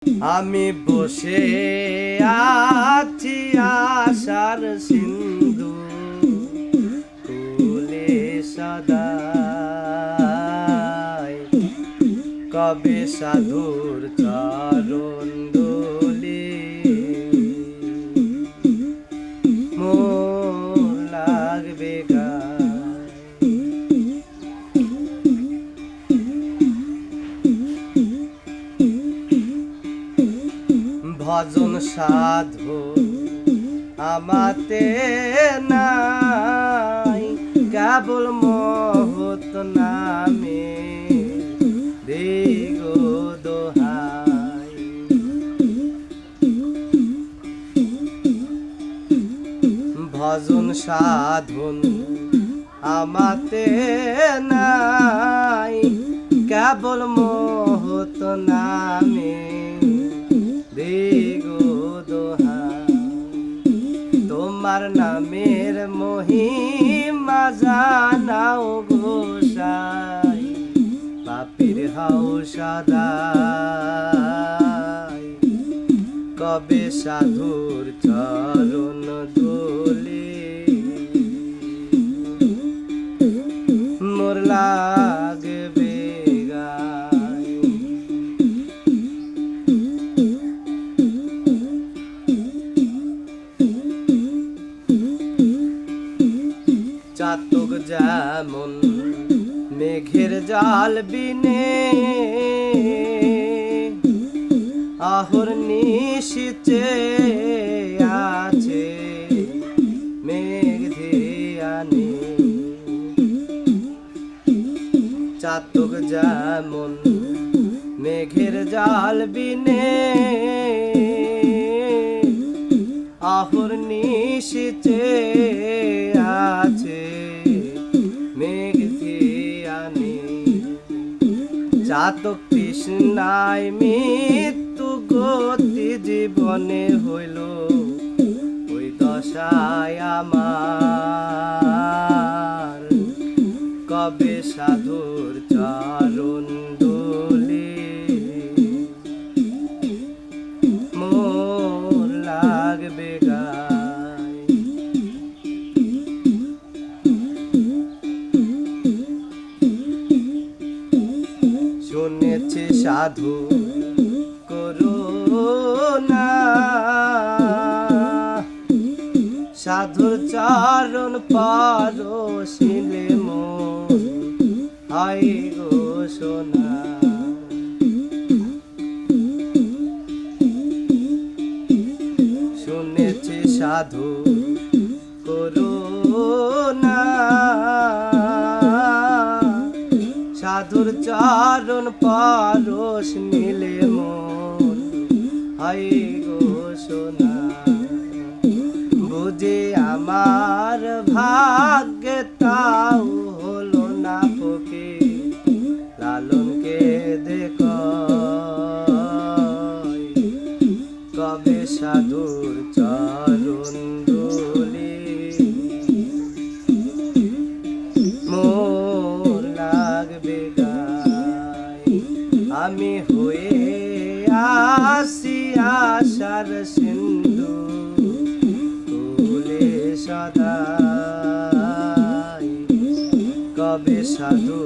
আমি বসে আছি আশার সিন্ধু কুলে সদাই, কবে সাধুর চরণ ধুলি মোর লাগবে গায়। ভজন সাধু আমাতে নাই, কেবল মহৎ নামে দিগো দোহাই। ভজন সাধন আমাতে নাই, কেবল মহৎ নামে দিগো দোহাই। তোমার নামের মহিমা জানাও গোসাই, পাপীর হাও সদাই, কবে সাধুর চরণ ধুলি মোর লাগবে গায়। চাতক যেমন মেঘের জাল বিনে আহর নিশিচে আছে মেঘ ধিয়ানে। চাতক যেমন মেঘের জাল বিনে আহর নিশিচে আছে মেঘ ধিয়ানে। চাতক তৃষ্ণায় মৃত্যু গতি জীবনে হইল, ওই দশায় আমার কবে সাধুর চরণ ধুলি মোর লাগবে গায়। শুনেছি সাধু করুণা, সাধুর চরণ পরশিলে মন হয় গো সোনা। শুনেছি সাধু করুণা, সাধুর চরণ পরশ নিলে মন হয় গো সোনা। বুঝে আমার ভাগ্যে তাও হলো না ফকে, লালনকে দেখ কবে সাধুর চরণ ধুলি মোর লাগবে গায়। আমি হয়ে আসি আশার সিন্ধু কুলে সদাই, কবে সাধু